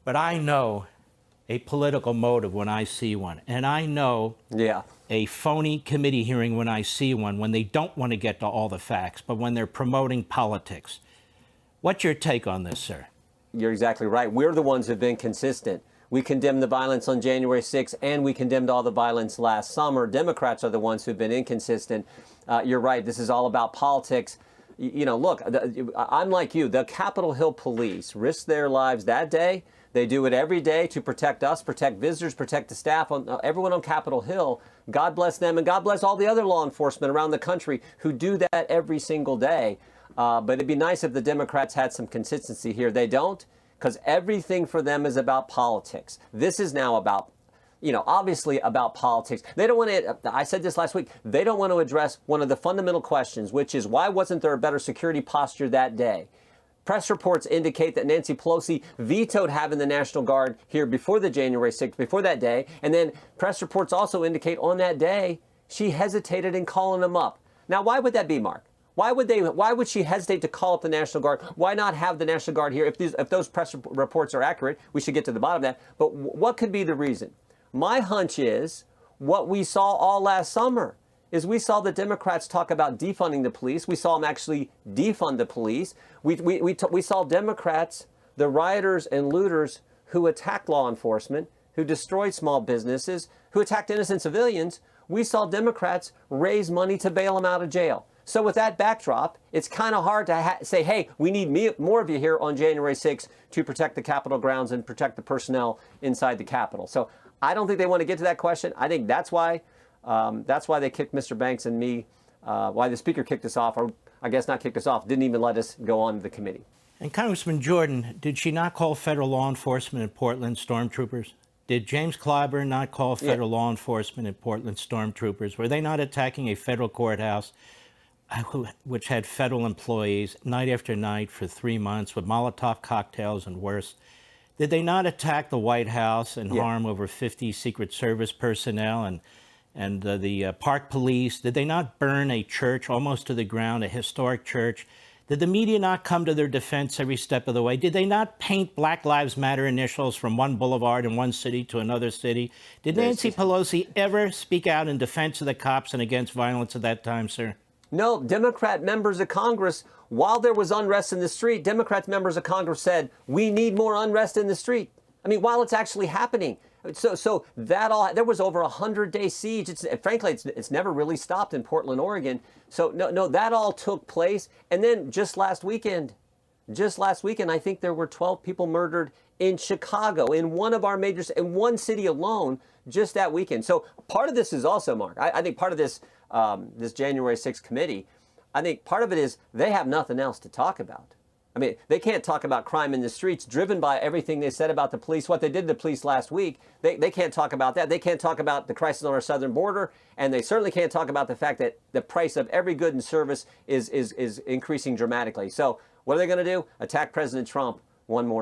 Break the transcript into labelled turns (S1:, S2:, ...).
S1: But I know a political motive when I see one. And I know a phony committee hearing when I see one, when they don't want to get to all the facts, but when they're promoting politics. What's your take on this, sir?
S2: You're exactly right. We're the ones who've been consistent. We condemned the violence on January 6th, and we condemned all the violence last summer. Democrats are the ones who've been inconsistent. You're right. This is all about politics. You know, look, I'm like you. The Capitol Hill police risked their lives that day. They do it every day to protect us, protect visitors, protect the staff, everyone on Capitol Hill. God bless them, and God bless all the other law enforcement around the country who do that every single day. But it'd be nice if the Democrats had some consistency here. They don't, because everything for them is about politics. This is now about, obviously about politics. They don't want to, I said this last week, they don't want to address one of the fundamental questions, which is why wasn't there a better security posture that day? Press reports indicate that Nancy Pelosi vetoed having the National Guard here before the January 6th, before that day. And then press reports also indicate on that day, she hesitated in calling them up. Now, why would that be, Mark? Why would she hesitate to call up the National Guard? Why not have the National Guard here? If those press reports are accurate, we should get to the bottom of that. But what could be the reason? My hunch is what we saw all last summer is we saw the Democrats talk about defunding the police. We saw them actually defund the police. We saw Democrats, the rioters and looters who attacked law enforcement, who destroyed small businesses, who attacked innocent civilians. We saw Democrats raise money to bail them out of jail. So with that backdrop, it's kind of hard to say, hey, we need more of you here on January 6th to protect the Capitol grounds and protect the personnel inside the Capitol. So I don't think they want to get to that question. I think that's why they kicked Mr. Banks and me, why the Speaker kicked us off, or I guess not kicked us off, didn't even let us go on to the committee.
S1: And Congressman Jordan, did she not call federal law enforcement in Portland stormtroopers? Did James Clyburn not call federal law enforcement in Portland stormtroopers? Were they not attacking a federal courthouse which had federal employees night after night for 3 months with Molotov cocktails and worse? Did they not attack the White House and harm over 50 Secret Service personnel and the park police? Did they not burn a church almost to the ground, a historic church? Did the media not come to their defense every step of the way? Did they not paint Black Lives Matter initials from one boulevard in one city to another city? Did Nancy Pelosi ever speak out in defense of the cops and against violence at that time, sir?
S2: No, Democrat members of Congress, while there was unrest in the street, Democrat members of Congress said, we need more unrest in the street. I mean, while it's actually happening. So there was over a 100-day siege. Frankly, it's never really stopped in Portland, Oregon. So no, that all took place. And then just last weekend, I think there were 12 people murdered in Chicago, in one of our major, in one city alone, just that weekend. So part of this is also, Mark, I think part of this, this January 6th committee, I think part of it is they have nothing else to talk about. I mean, they can't talk about crime in the streets driven by everything they said about the police, what they did to the police last week. They can't talk about that. They can't talk about the crisis on our southern border. And they certainly can't talk about the fact that the price of every good and service is increasing dramatically. So what are they going to do? Attack President Trump one more time.